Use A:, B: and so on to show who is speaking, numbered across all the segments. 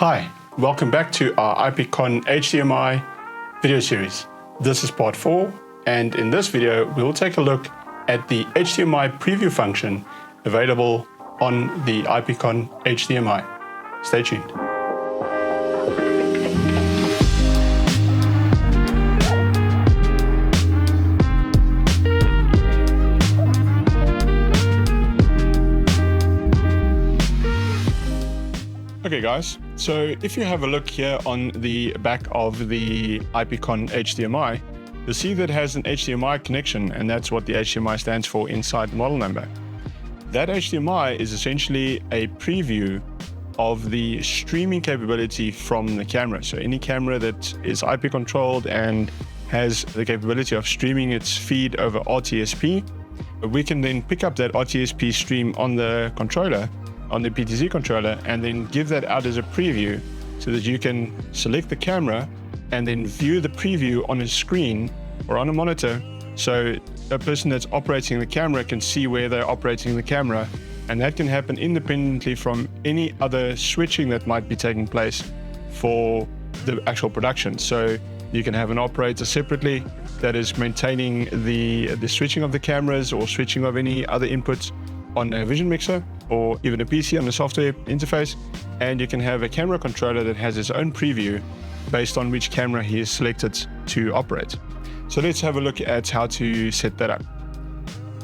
A: Hi, welcome back to our IPCON-HDMI video series. This is part 4, and in this video we will take a look at the HDMI Preview function available on the IPCON-HDMI. Stay tuned. Okay guys, so if you have a look here on the back of the IPCON-HDMI, you'll see that it has an HDMI connection, and that's what the HDMI stands for inside the model number. That HDMI is essentially a preview of the streaming capability from the camera. So any camera that is IP controlled and has the capability of streaming its feed over RTSP, we can then pick up that RTSP stream on the controller, on the PTZ controller, and then give that out as a preview so that you can select the camera and then view the preview on a screen or on a monitor, so a person that's operating the camera can see where they're operating the camera, and that can happen independently from any other switching that might be taking place for the actual production. So you can have an operator separately that is maintaining the switching of the cameras or switching of any other inputs on a vision mixer or even a PC on the software interface, and you can have a camera controller that has its own preview based on which camera he is selected to operate. So let's have a look at how to set that up.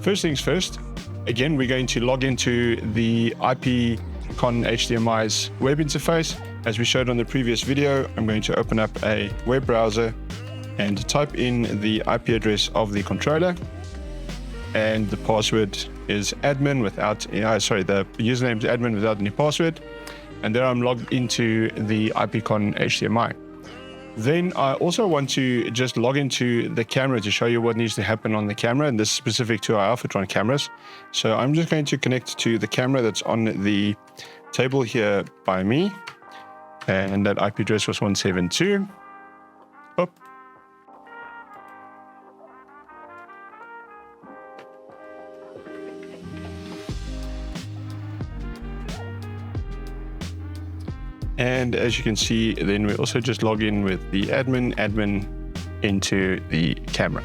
A: First things first, again, we're going to log into the IPCON-HDMI's web interface. As we showed on the previous video, I'm going to open up a web browser and type in the IP address of the controller, and the password is admin without, the username is admin without any password, and there I'm logged into the IPCON-HDMI. Then I also want to just log into the camera to show you what needs to happen on the camera, and this is specific to our Alfatron cameras. So I'm just going to connect to the camera that's on the table here by me, and that IP address was 172. Oh. And as you can see, then we also just log in with the admin into the camera.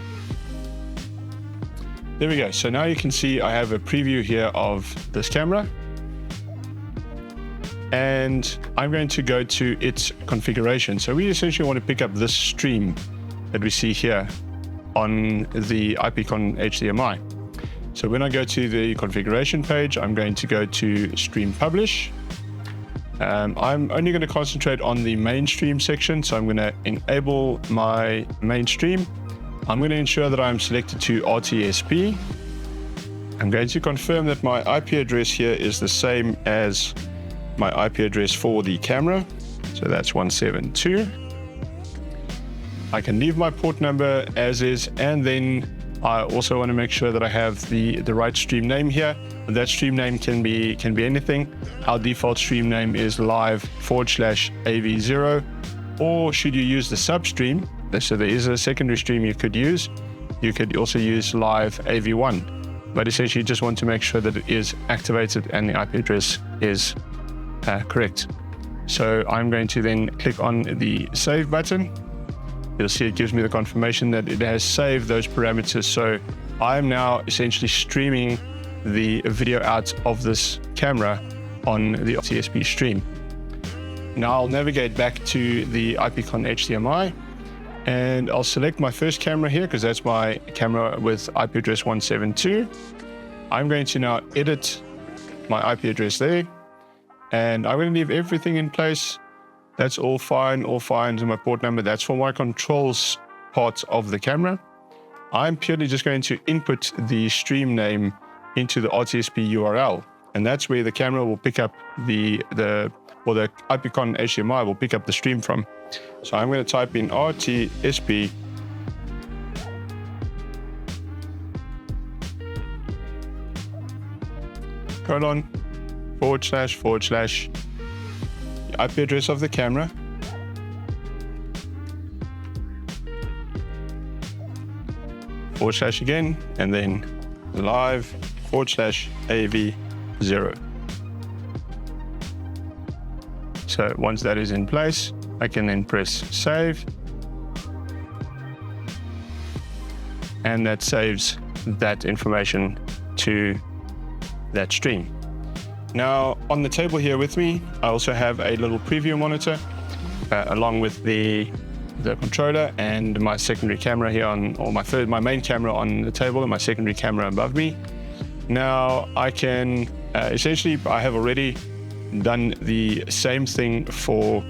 A: There we go. So now you can see I have a preview here of this camera, and I'm going to go to its configuration. So we essentially want to pick up this stream that we see here on the IPCON-HDMI. So when I go to the configuration page, I'm going to go to Stream Publish. I'm only going to concentrate on the mainstream section, so I'm going to enable my mainstream. I'm going to ensure that I'm selected to RTSP. I'm going to confirm that my IP address here is the same as my IP address for the camera, so that's 172. I can leave my port number as is, and then I also want to make sure that I have the right stream name here. That stream name can be anything. Our default stream name is live/AV0, or should you use the substream, so there is a secondary stream you could use. You could also use live AV1, but essentially you just want to make sure that it is activated and the IP address is correct. So I'm going to then click on the save button. You'll see it gives me the confirmation that it has saved those parameters. So I'm now essentially streaming the video out of this camera on the RTSP stream. Now I'll navigate back to the IPCON-HDMI, and I'll select my first camera here because that's my camera with IP address 172. I'm going to now edit my IP address there, and I'm going to leave everything in place. That's all fine to my port number. That's for my controls part of the camera. I'm purely just going to input the stream name into the RTSP URL, and that's where the camera will pick up the IPCON-HDMI will pick up the stream from. So I'm going to type in RTSP // the IP address of the camera, / again, and then live/AV0. So once that is in place, I can then press save. And that saves that information to that stream. Now on the table here with me, I also have a little preview monitor along with the controller and my secondary camera here my main camera on the table and my secondary camera above me. Now I can essentially, I have already done the same thing for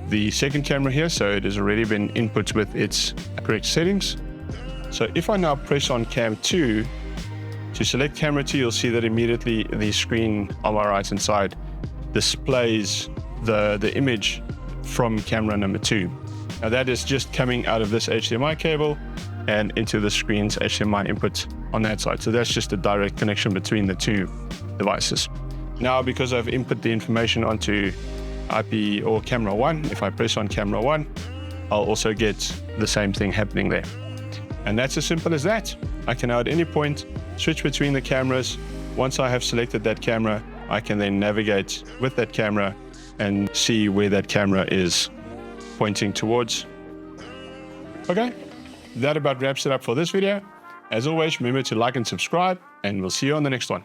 A: the second camera here, so it has already been input with its correct settings. So if I now press on cam 2 to select camera 2, you'll see that immediately the screen on my right hand side displays the image from camera number 2. Now that is just coming out of this HDMI cable and into the screen's HDMI input on that side. So that's just a direct connection between the two devices. Now, because I've input the information onto IP or camera 1, if I press on camera 1, I'll also get the same thing happening there. And that's as simple as that. I can now at any point switch between the cameras. Once I have selected that camera, I can then navigate with that camera and see where that camera is pointing towards. Okay, that about wraps it up for this video. As always, remember to like and subscribe, and we'll see you on the next one.